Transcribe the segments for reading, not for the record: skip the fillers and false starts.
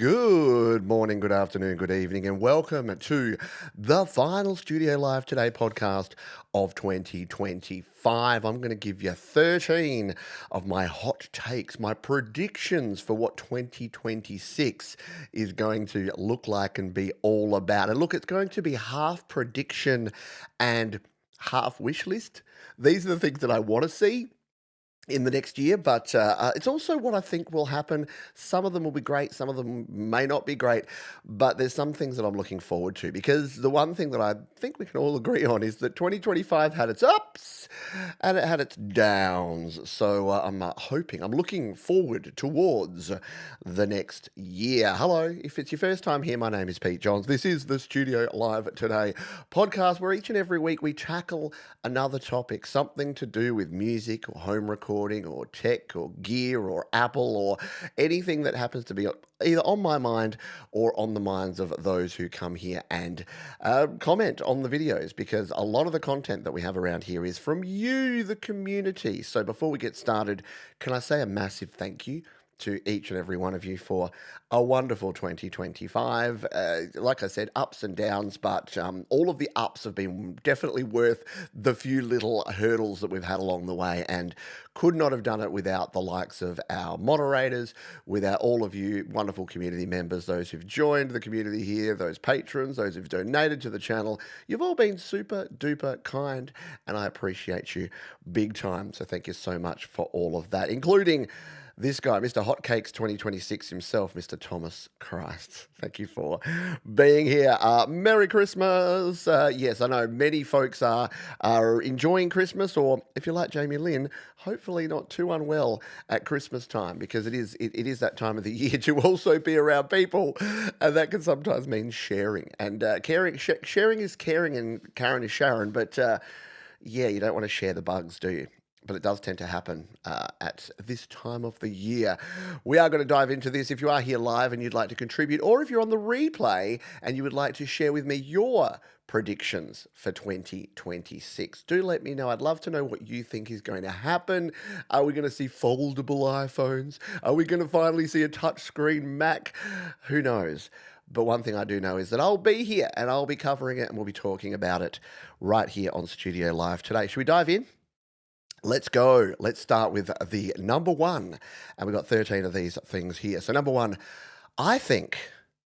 Good morning, good afternoon, good evening, and welcome to the final Studio Live Today podcast of 2025. I'm going to give you 13 of my hot takes, my predictions for what 2026 is going to look like and be all about. And look, it's going to be half prediction and half wish list. These are the things that I want to see in the next year, but it's also what I think will happen. Some of them will be great, some of them may not be great, but there's some things that I'm looking forward to because the one thing that I think we can all agree on is that 2025 had its ups and it had its downs. So I'm looking forward towards the next year. Hello, if it's your first time here, my name is Pete Johns. This is the Studio Live Today podcast where each and every week we tackle another topic, something to do with music or home recording or tech or gear or Apple or anything that happens to be either on my mind or on the minds of those who come here and comment on the videos, because a lot of the content that we have around here is from you, the community. So before we get started, can I say a massive thank you to each and every one of you for a wonderful 2025. Like I said, ups and downs, but all of the ups have been definitely worth the few little hurdles that we've had along the way, and could not have done it without the likes of our moderators, without all of you wonderful community members, those who've joined the community here, those patrons, those who've donated to the channel. You've all been super duper kind, and I appreciate you big time. So thank you so much for all of that, including this guy, Mr. Hotcakes 2026 himself, Mr. Thomas Christ. Thank you for being here. Merry Christmas. Yes, I know many folks are enjoying Christmas, or if you're like Jamie Lynn, hopefully not too unwell at Christmas time, because it is that time of the year to also be around people, and that can sometimes mean sharing. And sharing is caring, and Karen is Sharon, but yeah, you don't want to share the bugs, do you? But it does tend to happen at this time of the year. We are going to dive into this. If you are here live and you'd like to contribute, or if you're on the replay and you would like to share with me your predictions for 2026, do let me know. I'd love to know what you think is going to happen. Are we going to see foldable iPhones? Are we going to finally see a touchscreen Mac? Who knows? But one thing I do know is that I'll be here and I'll be covering it, and we'll be talking about it right here on Studio Live today. Should we dive in? Let's go. Let's start with the number one. And we've got 13 of these things here. So number one, I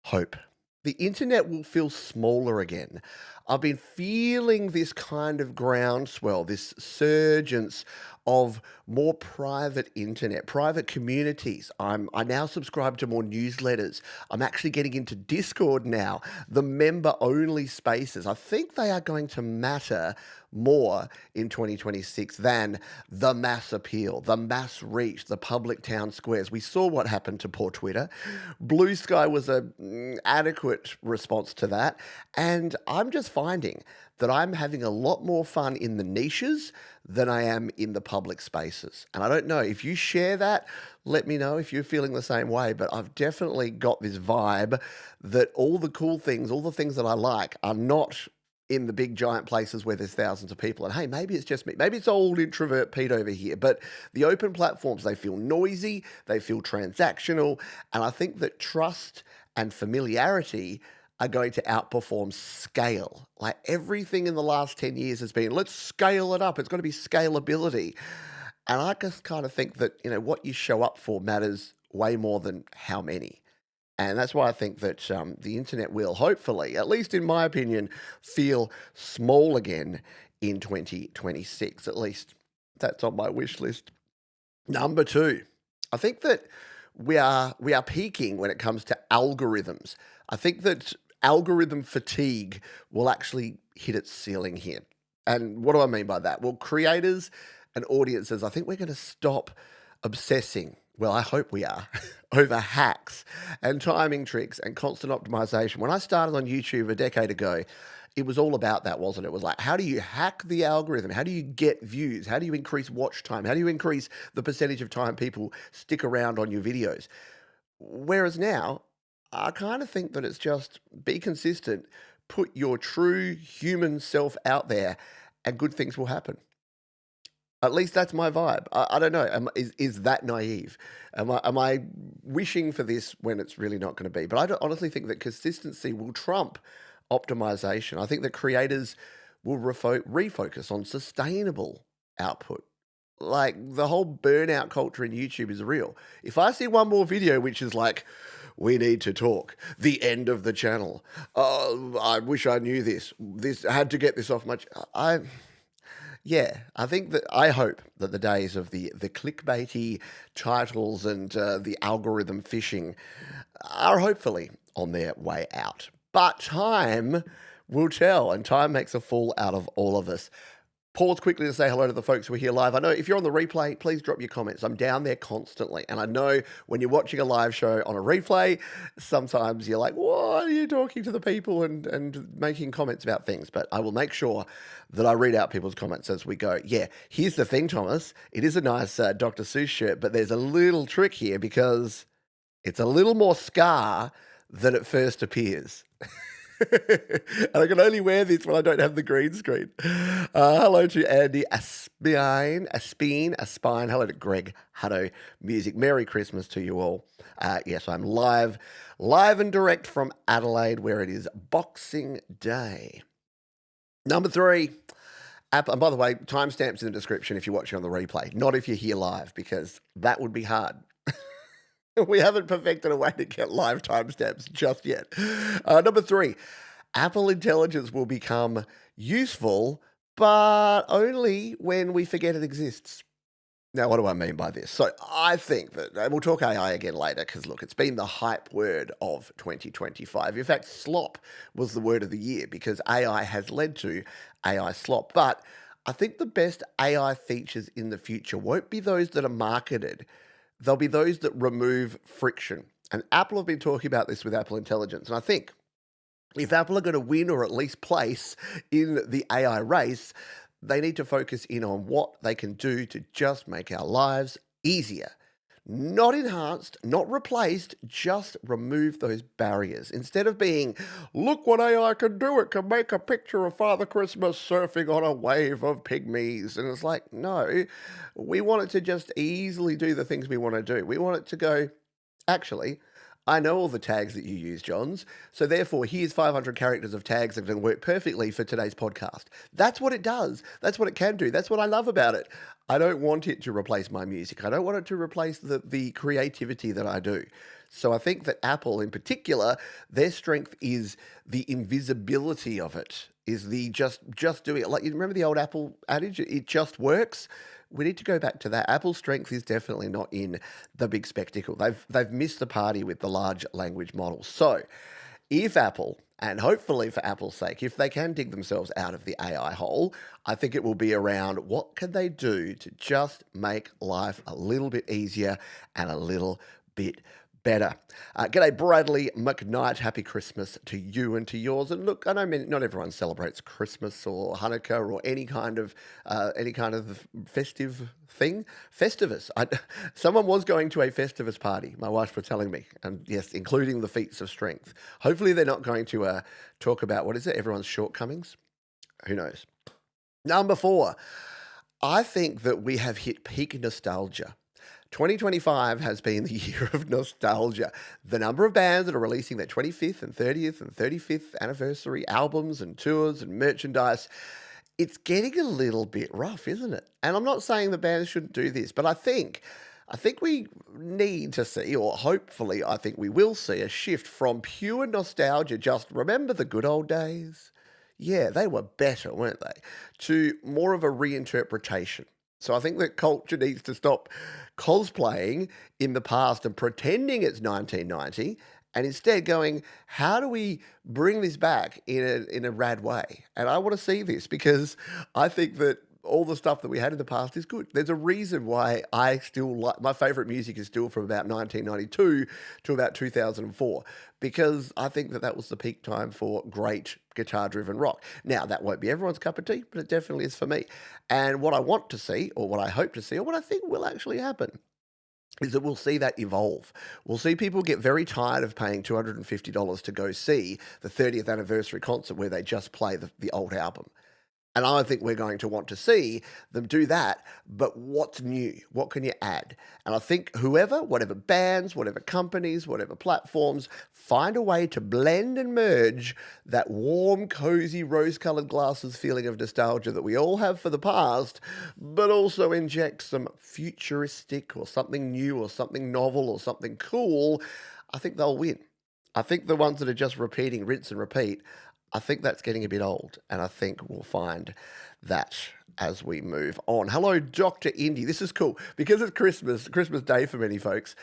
hope the internet will feel smaller again. I've been feeling this kind of groundswell, this surgence of more private internet, private communities. I now subscribe to more newsletters. I'm actually getting into Discord now, the member-only spaces. I think they are going to matter more in 2026 than the mass appeal, the mass reach, the public town squares. We saw what happened to poor Twitter. Blue Sky was an adequate response to that. And I'm just finding that I'm having a lot more fun in the niches than I am in the public spaces. And I don't know, if you share that, let me know if you're feeling the same way. But I've definitely got this vibe that all the cool things, all the things that I like, are not in the big giant places where there's thousands of people. And hey, maybe it's just me. Maybe it's old introvert Pete over here. But the open platforms, they feel noisy, they feel transactional. And I think that trust and familiarity are going to outperform scale. Like everything in the last 10 years has been, let's scale it up. It's going to be scalability. And I just kind of think that, what you show up for matters way more than how many. And that's why I think that the internet will hopefully, at least in my opinion, feel small again in 2026. At least that's on my wish list. Number two, I think that we are peaking when it comes to algorithms. I think that algorithm fatigue will actually hit its ceiling here. And what do I mean by that? Well, creators and audiences, I think we're going to stop obsessing, well, I hope we are, over hacks and timing tricks and constant optimization. When I started on YouTube a decade ago, it was all about that, wasn't it? It was like, how do you hack the algorithm? How do you get views? How do you increase watch time? How do you increase the percentage of time people stick around on your videos? Whereas now, I kind of think that it's just be consistent, put your true human self out there, and good things will happen. At least that's my vibe. I don't know. Is that naive? Am I wishing for this when it's really not going to be? But I don't, honestly think that consistency will trump optimization. I think that creators will refocus on sustainable output. Like the whole burnout culture in YouTube is real. If I see one more video which is like, we need to talk, the end of the channel. Oh, I wish I knew this. This I had to get this off my. Yeah, I think that I hope that the days of the clickbaity titles and the algorithm fishing are hopefully on their way out. But time will tell, and time makes a fool out of all of us. Pause quickly to say hello to the folks who are here live. I know if you're on the replay, please drop your comments. I'm down there constantly. And I know when you're watching a live show on a replay, sometimes you're like, what are you talking to the people and making comments about things? But I will make sure that I read out people's comments as we go. Yeah, here's the thing, Thomas. It is a nice Dr. Seuss shirt, but there's a little trick here because it's a little more scar than it first appears. And I can only wear this when I don't have the green screen. Hello to Andy Aspine. Hello to Greg Hutto Music. Merry Christmas to you all. Yes, I'm live and direct from Adelaide, where it is Boxing Day. Number 3. Apple, and by the way, timestamps in the description if you're watching on the replay, not if you're here live, because that would be hard. We haven't perfected a way to get live timestamps just yet. Number 3, Apple Intelligence will become useful, but only when we forget it exists. Now, what do I mean by this? So I think that, and we'll talk AI again later, because look, it's been the hype word of 2025. In fact, slop was the word of the year because AI has led to AI slop. But I think the best AI features in the future won't be those that are marketed. They'll be those that remove friction. And Apple have been talking about this with Apple Intelligence. And I think if Apple are going to win or at least place in the AI race, they need to focus in on what they can do to just make our lives easier. Not enhanced, not replaced, just remove those barriers. Instead of being, look what AI can do, it can make a picture of Father Christmas surfing on a wave of pygmies. And it's like, no, we want it to just easily do the things we want to do. We want it to go, actually, I know all the tags that you use, Johns, so therefore here's 500 characters of tags that can work perfectly for today's podcast. That's what it does. That's what it can do. That's what I love about it. I don't want it to replace my music. I don't want it to replace the creativity that I do. So I think that Apple in particular, their strength is the invisibility of it, is the just doing it. Like, you remember the old Apple adage, it just works? We need to go back to that. Apple's strength is definitely not in the big spectacle. They've missed the party with the large language models. So if Apple, and hopefully for Apple's sake, if they can dig themselves out of the AI hole, I think it will be around what can they do to just make life a little bit easier and a little bit better. G'day, Bradley McKnight. Happy Christmas to you and to yours. And look, I know not everyone celebrates Christmas or Hanukkah or any kind of festive thing. Festivus. Someone was going to a Festivus party, my wife was telling me, and yes, including the feats of strength. Hopefully they're not going to talk about, what is it, everyone's shortcomings? Who knows? Number 4, I think that we have hit peak nostalgia. 2025 has been the year of nostalgia. The number of bands that are releasing their 25th and 30th and 35th anniversary albums and tours and merchandise, it's getting a little bit rough, isn't it? And I'm not saying the bands shouldn't do this, but I think we need to see, or hopefully I think we will see, a shift from pure nostalgia, just remember the good old days? Yeah, they were better, weren't they? To more of a reinterpretation. So I think that culture needs to stop cosplaying in the past and pretending it's 1990 and instead going, how do we bring this back in a rad way? And I want to see this because I think that all the stuff that we had in the past is good. There's a reason why I still like, my favorite music is still from about 1992 to about 2004, because I think that was the peak time for great guitar-driven rock. Now, that won't be everyone's cup of tea, but it definitely is for me. And what I want to see, or what I hope to see, or what I think will actually happen, is that we'll see that evolve. We'll see people get very tired of paying $250 to go see the 30th anniversary concert where they just play the old album. And I think we're going to want to see them do that. But what's new? What can you add? And I think whoever, whatever bands, whatever companies, whatever platforms, find a way to blend and merge that warm, cozy, rose colored glasses feeling of nostalgia that we all have for the past, but also inject some futuristic or something new or something novel or something cool. I think they'll win. I think the ones that are just repeating, rinse and repeat, I think that's getting a bit old, and I think we'll find that as we move on. Hello, Dr. Indy. This is cool because it's Christmas Day for many folks.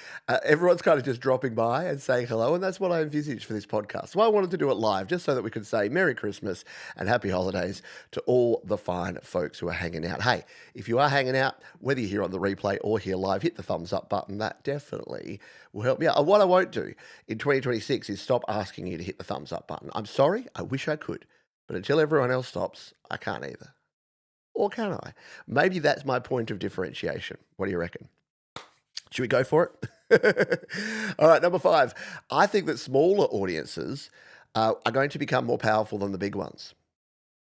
Everyone's kind of just dropping by and saying hello, and that's what I envisaged for this podcast. So I wanted to do it live just so that we could say Merry Christmas and Happy Holidays to all the fine folks who are hanging out. Hey, if you are hanging out, whether you're here on the replay or here live, hit the thumbs up button. That definitely will help me out. And what I won't do in 2026 is stop asking you to hit the thumbs up button. I'm sorry, I wish I could, but until everyone else stops, I can't either. Or can I? Maybe that's my point of differentiation. What do you reckon? Should we go for it? All right, number 5. I think that smaller audiences are going to become more powerful than the big ones.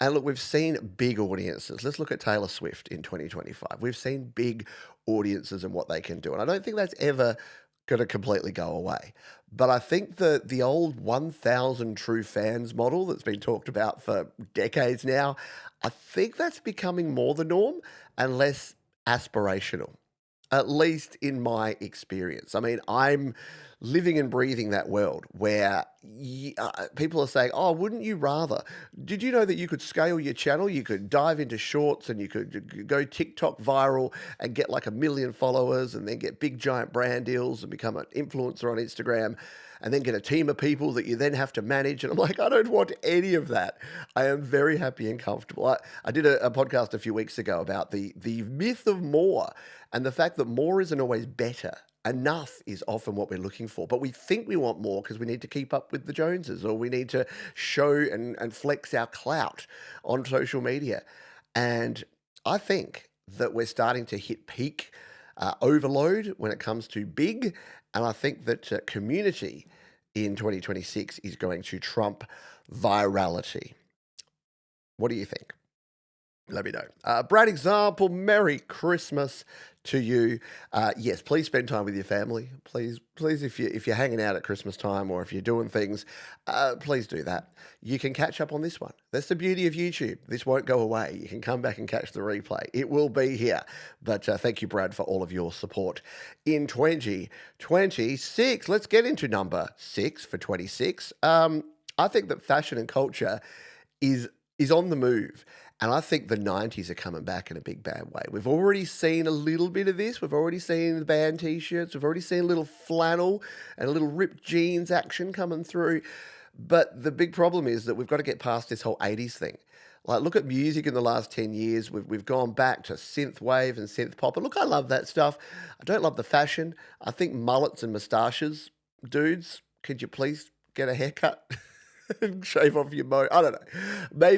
And look, we've seen big audiences. Let's look at Taylor Swift in 2025. We've seen big audiences and what they can do. And I don't think that's ever going to completely go away. But I think the old 1,000 true fans model that's been talked about for decades now, I think that's becoming more the norm and less aspirational, at least in my experience. I mean, I'm living and breathing that world where people are saying, oh, wouldn't you rather? Did you know that you could scale your channel? You could dive into shorts and you could go TikTok viral and get like 1 million followers and then get big giant brand deals and become an influencer on Instagram and then get a team of people that you then have to manage. And I'm like, I don't want any of that. I am very happy and comfortable. I did a podcast a few weeks ago about the myth of more and the fact that more isn't always better. Enough is often what we're looking for, but we think we want more because we need to keep up with the Joneses or we need to show and flex our clout on social media. And I think that we're starting to hit peak overload when it comes to big. And I think that community in 2026 is going to trump virality. What do you think? Let me know. Brad example, Merry Christmas to you. Yes, please spend time with your family. Please, if you're hanging out at Christmas time or if you're doing things, please do that. You can catch up on this one. That's the beauty of YouTube. This won't go away. You can come back and catch the replay. It will be here. But thank you, Brad, for all of your support in 2026. Let's get into number 6 for 26. I think that fashion and culture is on the move. And I think the 90s are coming back in a big bad way. We've already seen a little bit of this. We've already seen the band t-shirts. We've already seen a little flannel and a little ripped jeans action coming through. But the big problem is that we've got to get past this whole 80s thing. Like, look at music in the last 10 years. We've gone back to synth wave and synth pop. And look, I love that stuff. I don't love the fashion. I think mullets and moustaches, dudes, could you please get a haircut? And shave off your I don't know.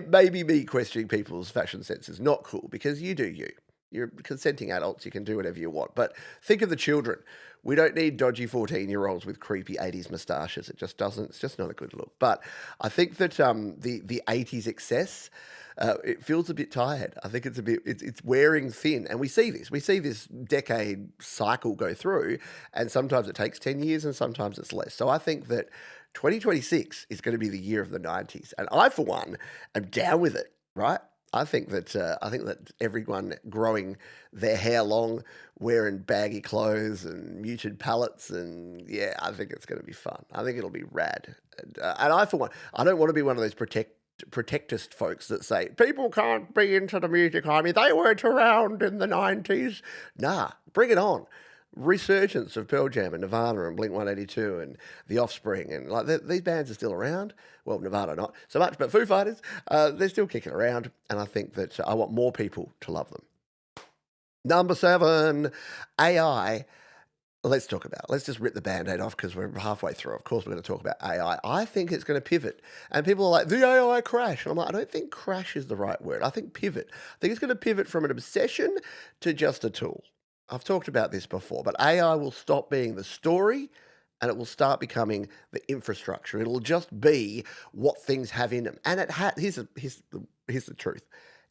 Maybe me questioning people's fashion sense is not cool because you do you. You're consenting adults. You can do whatever you want. But think of the children. We don't need dodgy 14-year-olds with creepy 80s moustaches. It just doesn't. It's just not a good look. But I think that the 80s excess, it feels a bit tired. I think it's wearing thin. And we see this. We see this decade cycle go through. And sometimes it takes 10 years and sometimes it's less. So I think that 2026 is going to be the year of the 90s. And I, for one, am down with it, right? I think that everyone growing their hair long, wearing baggy clothes and muted palettes, and yeah, I think it's going to be fun. I think it'll be rad. And I, for one, I don't want to be one of those protectist folks that say, people can't be into the music. I mean, they weren't around in the 90s. Nah, bring it on. Resurgence of Pearl Jam and Nirvana and Blink-182 and The Offspring and like these bands are still around. Well, Nirvana not so much, but Foo Fighters, they're still kicking around, and I think that I want more people to love them. Number 7, AI. Let's talk about it. Let's just rip the Band-Aid off because we're halfway through. Of course, we're going to talk about AI. I think it's going to pivot. And people are like, the AI crash. And I'm like, I don't think crash is the right word. I think pivot. I think it's going to pivot from an obsession to just a tool. I've talked about this before, but AI will stop being the story and it will start becoming the infrastructure. It'll just be what things have in them. And here's the truth.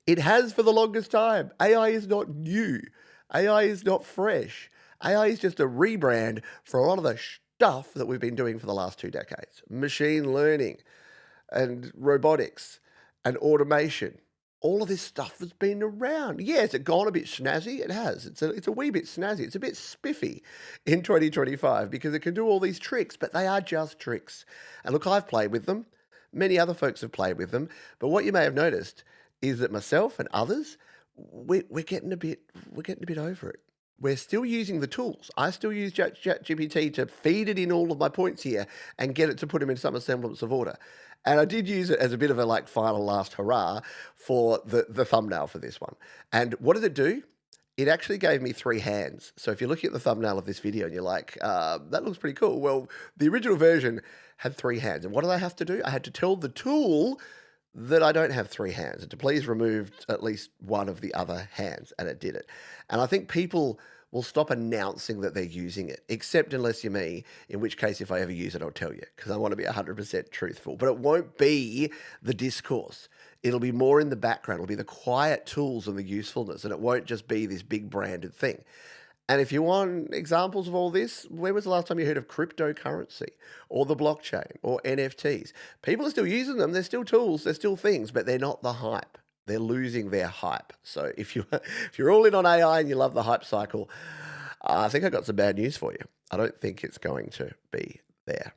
It has for the longest time. AI is not new. AI is not fresh. AI is just a rebrand for a lot of the stuff that we've been doing for the last 2 decades. Machine learning and robotics and automation. All of this stuff has been around. Yeah, has it gone a bit snazzy? It has. It's a wee bit snazzy. It's a bit spiffy in 2025 because it can do all these tricks, but they are just tricks. And look, I've played with them. Many other folks have played with them. But what you may have noticed is that myself and others, we're getting a bit over it. We're still using the tools. I still use ChatGPT to feed it in all of my points here and get it to put them in some semblance of order. And I did use it as a bit of a like final last hurrah for the thumbnail for this one. And what did it do? It actually gave me 3 hands. So if you're looking at the thumbnail of this video and you're like, that looks pretty cool. Well, the original version had 3 hands. And what did I have to do? I had to tell the tool that I don't have 3 hands and to please remove at least one of the other hands. And it did it. And I think people will stop announcing that they're using it, except unless you're me, in which case, if I ever use it, I'll tell you, because I want to be 100% truthful. But it won't be the discourse. It'll be more in the background. It'll be the quiet tools and the usefulness, and it won't just be this big branded thing. And if you want examples of all this, when was the last time you heard of cryptocurrency or the blockchain or NFTs? People are still using them. They're still tools. They're still things, but they're not the hype. They're losing their hype. So if you're all in on AI and you love the hype cycle, I think I got some bad news for you. I don't think it's going to be there.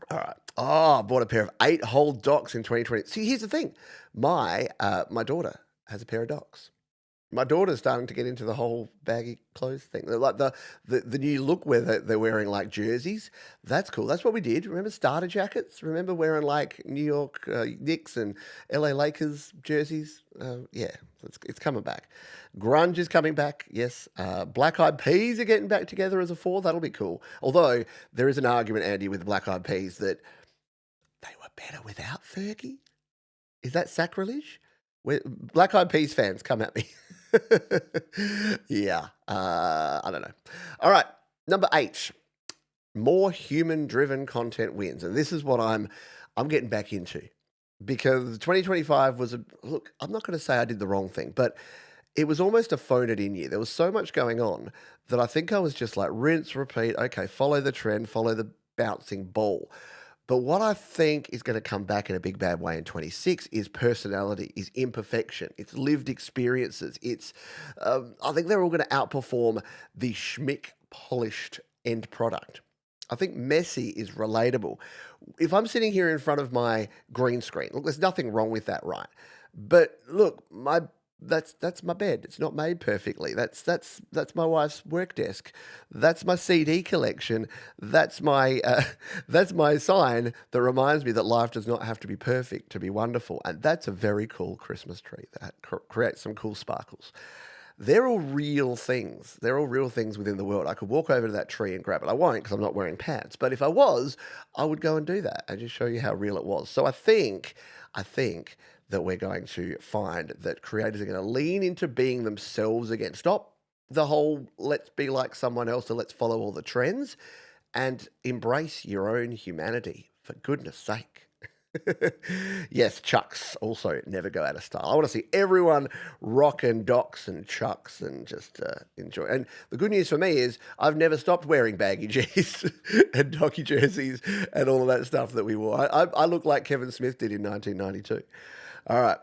All right. Oh, I bought a pair of 8-hole docks in 2020. See, here's the thing. My daughter has a pair of docks. My daughter's starting to get into the whole baggy clothes thing. They're like the new look where they're wearing like jerseys. That's cool. That's what we did. Remember starter jackets? Remember wearing like New York Knicks and LA Lakers jerseys? Yeah, it's coming back. Grunge is coming back. Yes. Black Eyed Peas are getting back together as a 4. That'll be cool. Although there is an argument, Andy, with the Black Eyed Peas that they were better without Fergie. Is that sacrilege? Black Eyed Peas fans, come at me. Yeah, I don't know. All right, number 8. More human-driven content wins, and this is what I'm getting back into because 2025 was look. I'm not going to say I did the wrong thing, but it was almost a phone it in year. There was so much going on that I think I was just like rinse, repeat. Okay, follow the trend, follow the bouncing ball. But what I think is going to come back in a big bad way in 26 is personality, is imperfection, it's lived experiences. I think they're all going to outperform the schmick polished end product. I think messy is relatable. If I'm sitting here in front of my green screen, look, there's nothing wrong with that, right? But look, that's my bed. It's not made perfectly. That's my wife's work desk. That's my CD collection. That's my that's my sign that reminds me that life does not have to be perfect to be wonderful. And that's a very cool Christmas tree that creates some cool sparkles. They're all real things. They're all real things within the world. I could walk over to that tree and grab it. I won't because I'm not wearing pants. But if I was, I would go and do that and just show you how real it was. So I think that we're going to find that creators are going to lean into being themselves again. Stop the whole let's be like someone else and let's follow all the trends and embrace your own humanity, for goodness sake. Yes, chucks also never go out of style. I want to see everyone rocking docks and chucks and just enjoy. And the good news for me is I've never stopped wearing baggy jeans and docky jerseys and all of that stuff that we wore. I look like Kevin Smith did in 1992. All right.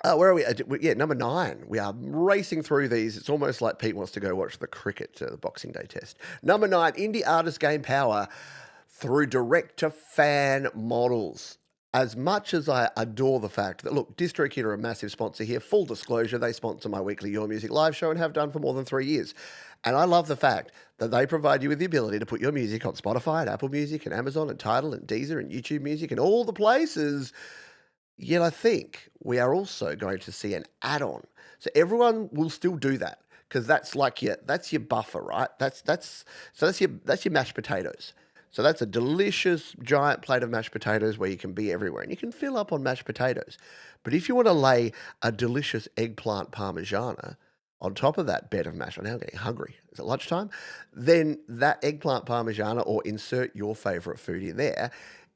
Where are we? Yeah, number 9. We are racing through these. It's almost like Pete wants to go watch the cricket, the Boxing Day test. Number 9, indie artists gain power through direct-to-fan models. As much as I adore the fact that, look, DistroKid are a massive sponsor here. Full disclosure, they sponsor my weekly Your Music live show and have done for more than 3 years. And I love the fact that they provide you with the ability to put your music on Spotify and Apple Music and Amazon and Tidal and Deezer and YouTube Music and all the places. Yet I think we are also going to see an add-on. So everyone will still do that because that's your buffer, right? That's your mashed potatoes. So that's a delicious giant plate of mashed potatoes where you can be everywhere and you can fill up on mashed potatoes. But if you want to lay a delicious eggplant parmigiana on top of that bed of mashed, now I'm getting hungry. Is it lunchtime? Then that eggplant parmigiana, or insert your favorite food in there,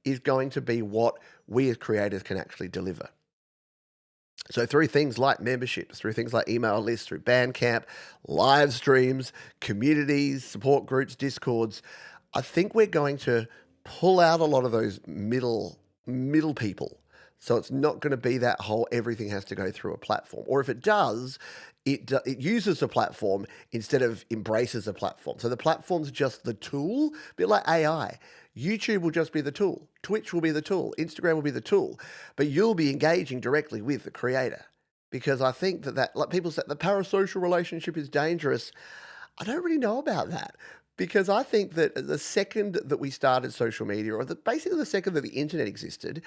is going to be what we as creators can actually deliver. So through things like memberships, through things like email lists, through Bandcamp, live streams, communities, support groups, Discords, I think we're going to pull out a lot of those middle people. So it's not going to be that whole everything has to go through a platform. Or if it does, it uses a platform instead of embraces a platform. So the platform's just the tool, a bit like AI. YouTube will just be the tool. Twitch will be the tool. Instagram will be the tool. But you'll be engaging directly with the creator. Because I think like people say, the parasocial relationship is dangerous. I don't really know about that. Because I think that the second that we started social media, or basically the second that the internet existed,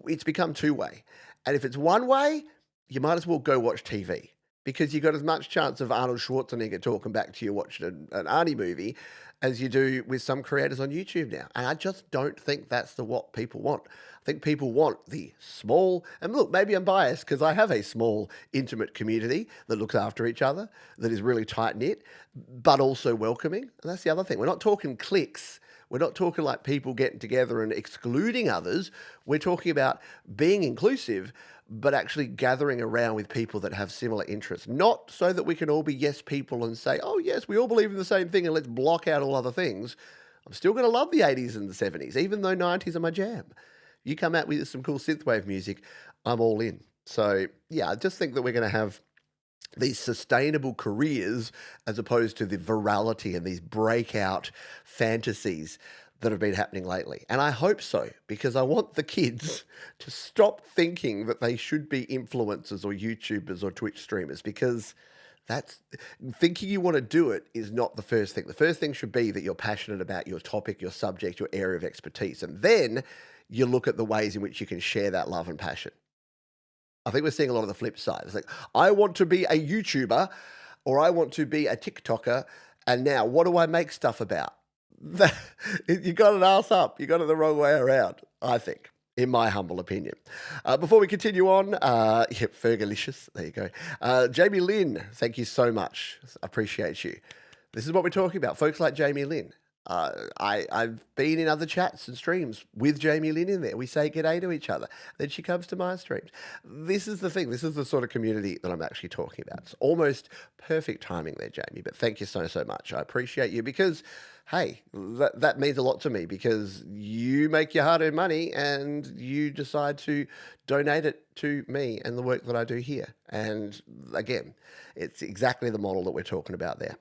it's become two-way. And if it's one way, you might as well go watch TV because you've got as much chance of Arnold Schwarzenegger talking back to you watching an Arnie movie as you do with some creators on YouTube now. And I just don't think that's what people want. I think people want the small, and look, maybe I'm biased because I have a small, intimate community that looks after each other, that is really tight-knit, but also welcoming. And that's the other thing. We're not talking cliques. We're not talking like people getting together and excluding others. We're talking about being inclusive, but actually gathering around with people that have similar interests. Not so that we can all be yes people and say, oh, yes, we all believe in the same thing and let's block out all other things. I'm still going to love the 80s and the 70s, even though 90s are my jam. You come out with some cool synthwave music, I'm all in. So, yeah, I just think that we're going to have these sustainable careers as opposed to the virality and these breakout fantasies that have been happening lately. And I hope so, because I want the kids to stop thinking that they should be influencers or YouTubers or Twitch streamers, because that's thinking you want to do it is not the first thing. The first thing should be that you're passionate about your topic, your subject, your area of expertise. And then you look at the ways in which you can share that love and passion. I think we're seeing a lot of the flip side. It's like, I want to be a YouTuber or I want to be a TikToker. And now what do I make stuff about? You got an ass up. You got it the wrong way around, I think, in my humble opinion. Before we continue on, Fergalicious, there you go. Jamie Lynn, thank you so much. I appreciate you. This is what we're talking about. Folks like Jamie Lynn. I've been in other chats and streams with Jamie Lynn in there. We say g'day to each other. Then she comes to my streams. This is the thing. This is the sort of community that I'm actually talking about. It's almost perfect timing there, Jamie. But thank you so much. I appreciate you because, hey, that means a lot to me because you make your hard-earned money and you decide to donate it to me and the work that I do here. And again, it's exactly the model that we're talking about there.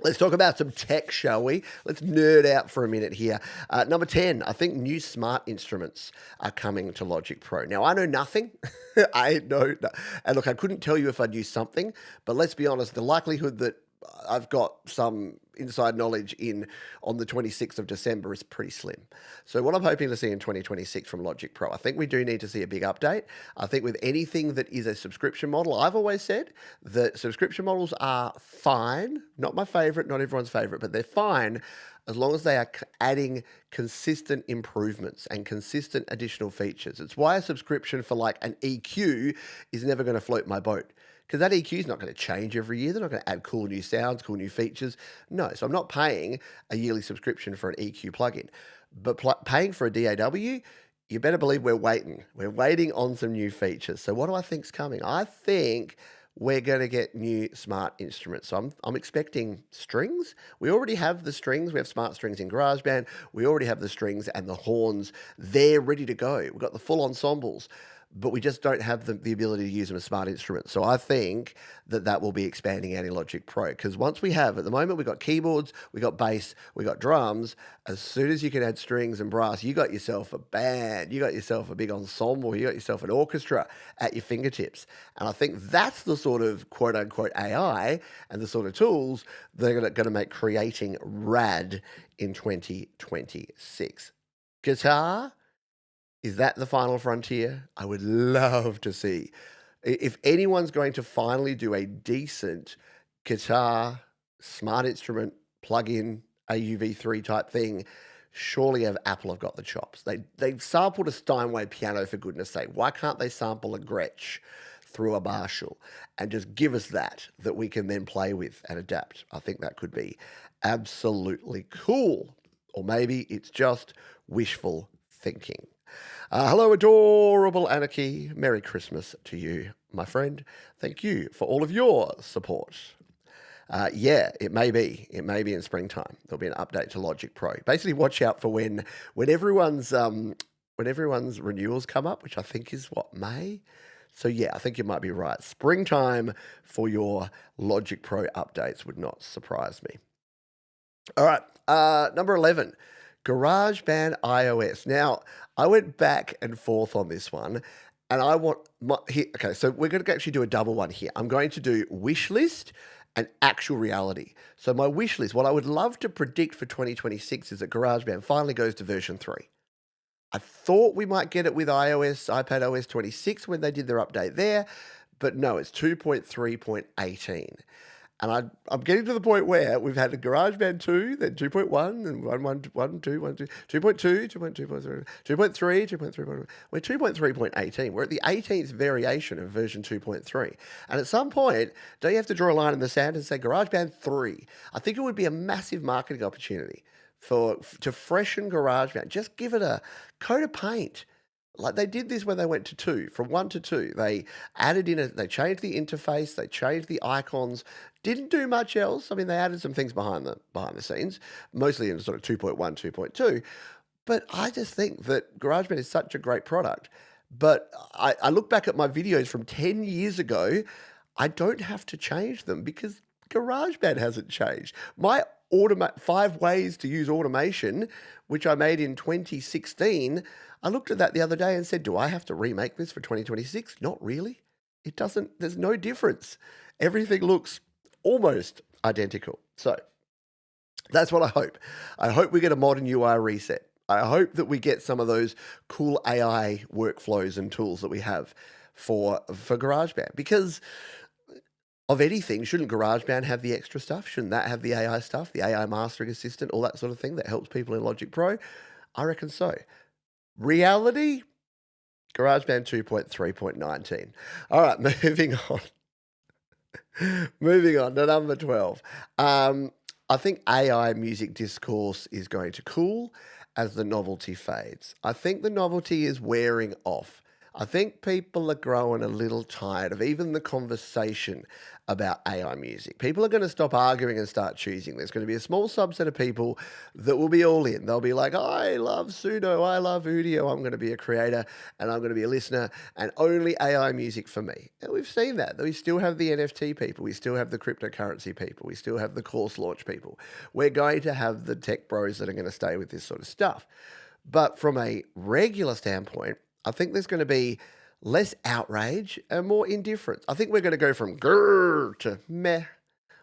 Let's talk about some tech, shall we? Let's nerd out for a minute here. Number 10, I think new smart instruments are coming to Logic Pro. Now, I know nothing. And look, I couldn't tell you if I knew something, but let's be honest, the likelihood that I've got some inside knowledge on the 26th of December is pretty slim. So what I'm hoping to see in 2026 from Logic Pro, I think we do need to see a big update. I think with anything that is a subscription model, I've always said that subscription models are fine. Not my favorite, not everyone's favorite, but they're fine as long as they are adding consistent improvements and consistent additional features. It's why a subscription for like an EQ is never going to float my boat. Because that EQ is not going to change every year. They're not going to add cool new sounds, cool new features. No, so I'm not paying a yearly subscription for an EQ plugin. But paying for a DAW, you better believe we're waiting. We're waiting on some new features. So what do I think's coming? I think we're going to get new smart instruments. So I'm expecting strings. We already have the strings. We have smart strings in GarageBand. We already have the strings and the horns. They're ready to go. We've got the full ensembles, but we just don't have the ability to use them as smart instruments. So I think that will be expanding out in Logic Pro, because once we have, at the moment, we've got keyboards, we got bass, we got drums. As soon as you can add strings and brass, you got yourself a band, you got yourself a big ensemble, you got yourself an orchestra at your fingertips. And I think that's the sort of quote-unquote AI and the sort of tools that are going to make creating rad in 2026. Guitar? Is that the final frontier? I would love to see. If anyone's going to finally do a decent guitar, smart instrument, plug-in, AUV3 type thing, surely Apple have got the chops. They've sampled a Steinway piano, for goodness sake. Why can't they sample a Gretsch through a Marshall and just give us that we can then play with and adapt? I think that could be absolutely cool. Or maybe it's just wishful thinking. Hello, adorable Anarchy. Merry Christmas to you, my friend. Thank you for all of your support. Yeah, it may be. It may be in springtime. There'll be an update to Logic Pro. Basically, watch out for when everyone's renewals come up, which I think is what, May. So yeah, I think you might be right. Springtime for your Logic Pro updates would not surprise me. All right, number 11, GarageBand iOS. Now, I went back and forth on this one, and I want okay, so we're going to actually do a double one here. I'm going to do wish list and actual reality. So my wish list, what I would love to predict for 2026 is that GarageBand finally goes to version 3. I thought we might get it with iPadOS 26 when they did their update there, but no, it's 2.3.18. And I'm getting to the point where we've had a GarageBand 2, then 2.1, and 1.1, 2, 2.2, 2.2, 2.3, 2.3. We're 2.3.18. We're at the 18th variation of version 2.3. And at some point, don't you have to draw a line in the sand and say GarageBand 3? I think it would be a massive marketing opportunity to freshen GarageBand. Just give it a coat of paint. Like they did this when they went to 2, from 1 to 2. They they changed the interface, they changed the icons, didn't do much else. I mean, they added some things behind the scenes, mostly in sort of 2.1, 2.2. But I just think that GarageBand is such a great product. But I look back at my videos from 10 years ago, I don't have to change them because GarageBand hasn't changed. My 5 ways to use automation, which I made in 2016, I looked at that the other day and said, do I have to remake this for 2026? Not really. It doesn't, there's no difference. Everything looks almost identical. So that's what I hope. I hope we get a modern UI reset. I hope that we get some of those cool AI workflows and tools that we have for GarageBand. Because of anything, shouldn't GarageBand have the extra stuff? Shouldn't that have the AI stuff, the AI mastering assistant, all that sort of thing that helps people in Logic Pro? I reckon so. Reality, GarageBand 2.3.19. All right, moving on. Moving on to number 12. I think AI music discourse is going to cool as the novelty fades. I think the novelty is wearing off. I think people are growing a little tired of even the conversation about AI music. People are going to stop arguing and start choosing. There's going to be a small subset of people that will be all in. They'll be like, I love Suno, I love Udio, I'm going to be a creator and I'm going to be a listener and only AI music for me. And we've seen that. We still have the NFT people. We still have the cryptocurrency people. We still have the course launch people. We're going to have the tech bros that are going to stay with this sort of stuff. But from a regular standpoint, I think there's going to be less outrage and more indifference. I think we're going to go from grrr to meh.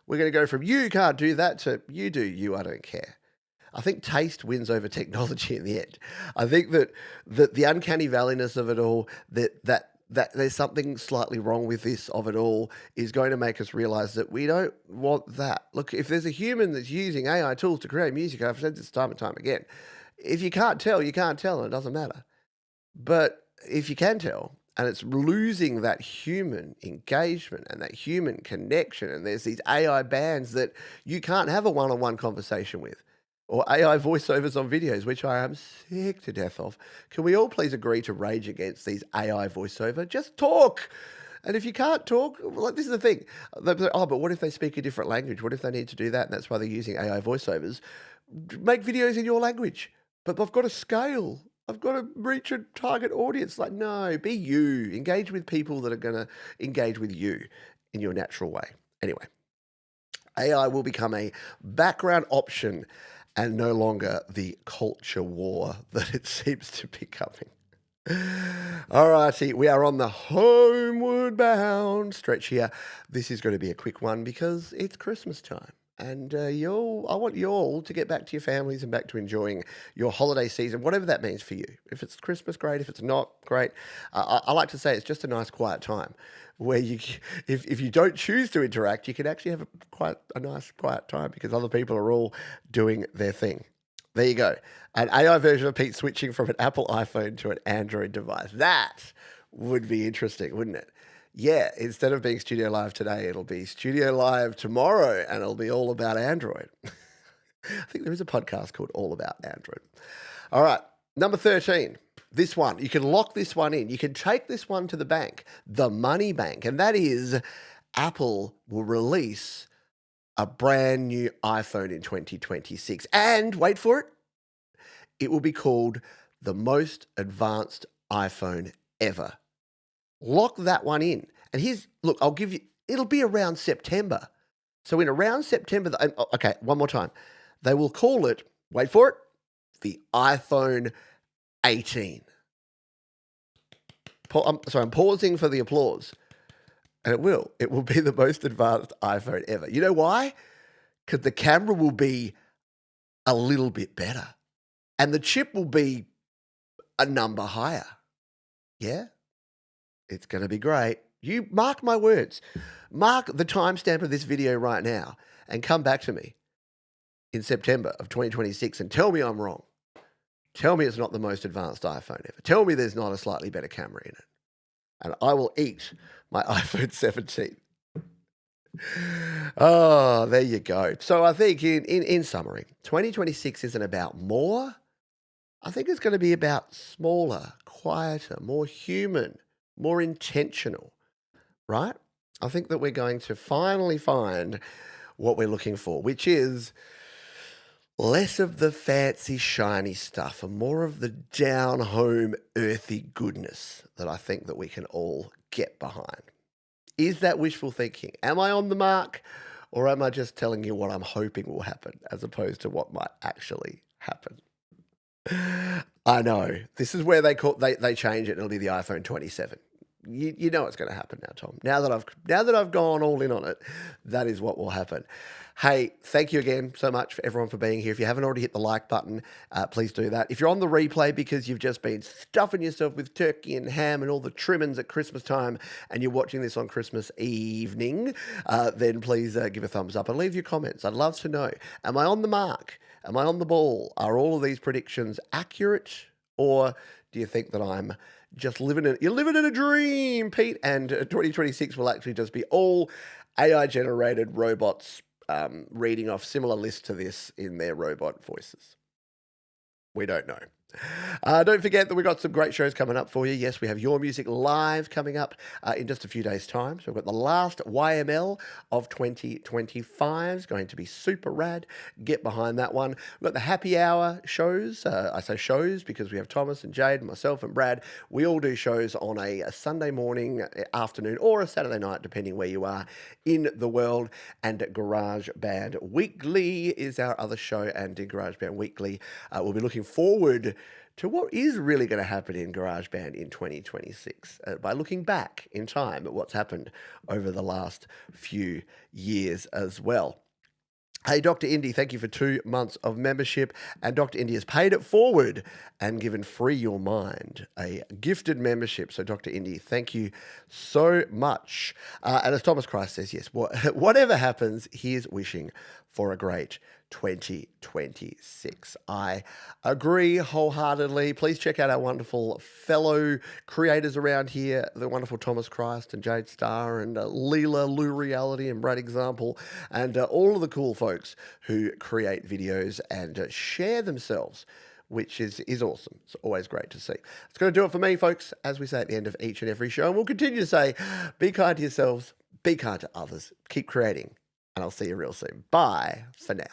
We're going to go from you can't do that to you do, I don't care. I think taste wins over technology in the end. I think that the uncanny valleyness of it all, that there's something slightly wrong with this of it all is going to make us realize that we don't want that. Look, if there's a human that's using AI tools to create music, I've said this time and time again, if you can't tell, you can't tell and it doesn't matter. But if you can tell, and it's losing that human engagement and that human connection, and there's these AI bands that you can't have a one-on-one conversation with, or AI voiceovers on videos, which I am sick to death of. Can we all please agree to rage against these AI voiceover? Just talk. And if you can't talk, like this is the thing. Oh, but what if they speak a different language? What if they need to do that? And that's why they're using AI voiceovers. Make videos in your language. But I've got to scale. I've got to reach a target audience. Like, no, be you. Engage with people that are going to engage with you in your natural way. Anyway, AI will become a background option and no longer the culture war that it seems to be becoming. All righty, we are on the homeward bound stretch here. This is going to be a quick one because it's Christmas time. And I want you all to get back to your families and back to enjoying your holiday season, whatever that means for you. If it's Christmas, great. If it's not, great. I like to say it's just a nice quiet time where if you don't choose to interact, you can actually have quite a nice quiet time because other people are all doing their thing. There you go. An AI version of Pete switching from an Apple iPhone to an Android device. That would be interesting, wouldn't it? Yeah, instead of being Studio Live today, it'll be Studio Live tomorrow, and it'll be all about Android. I think there is a podcast called All About Android. All right, number 13. this one, you can lock this one in. You can take this one to the bank, the money bank, and that is Apple will release a brand new iPhone in 2026. And wait for it, it will be called the most advanced iPhone ever. Lock that one in. And look, I'll give you, it'll be around September. So in around September, okay, one more time. They will call it, wait for it, the iPhone 18. I'm pausing for the applause. And it will be the most advanced iPhone ever. You know why? Because the camera will be a little bit better. And the chip will be a number higher. Yeah? It's going to be great. You mark my words. Mark the timestamp of this video right now and come back to me in September of 2026 and tell me I'm wrong. Tell me it's not the most advanced iPhone ever. Tell me there's not a slightly better camera in it. And I will eat my iPhone 17. Oh, there you go. So I think in summary, 2026 isn't about more. I think it's going to be about smaller, quieter, more human, more intentional, right? I think that we're going to finally find what we're looking for, which is less of the fancy, shiny stuff and more of the down-home, earthy goodness that I think that we can all get behind. Is that wishful thinking? Am I on the mark? Or am I just telling you what I'm hoping will happen as opposed to what might actually happen? I know. This is where they change it and it'll be the iPhone 27. You know what's going to happen now, Tom. Now that I've gone all in on it, that is what will happen. Hey, thank you again so much for everyone for being here. If you haven't already hit the like button, please do that. If you're on the replay because you've just been stuffing yourself with turkey and ham and all the trimmings at Christmas time and you're watching this on Christmas evening, then please give a thumbs up and leave your comments. I'd love to know, am I on the mark? Am I on the ball? Are all of these predictions accurate? Or do you think that I'm just you're living in a dream, Pete, and 2026 will actually just be all AI-generated robots reading off similar lists to this in their robot voices? We don't know. Don't forget that we've got some great shows coming up for you. Yes, we have Your Music Live coming up in just a few days' time. So we've got the last YML of 2025. It's going to be super rad. Get behind that one. We've got the happy hour shows. I say shows because we have Thomas and Jade and myself and Brad. We all do shows on a Sunday morning, afternoon, or a Saturday night, depending where you are in the world. And GarageBand Weekly is our other show. And in GarageBand Weekly, we'll be looking forward to what is really going to happen in GarageBand in 2026 by looking back in time at what's happened over the last few years as well. Hey, Dr. Indy, thank you for 2 months of membership. And Dr. Indy has paid it forward and given Free Your Mind a gifted membership. So, Dr. Indy, thank you so much. And as Thomas Christ says, yes, whatever happens, here's wishing for a great 2026. I agree wholeheartedly. Please check out our wonderful fellow creators around here, the wonderful Thomas Christ and Jade Starr and Leela, Lou Reality and Brad Example, and all of the cool folks who create videos and share themselves, which is awesome. It's always great to see. It's going to do it for me, folks, as we say at the end of each and every show. And we'll continue to say, be kind to yourselves, be kind to others, keep creating, and I'll see you real soon. Bye for now.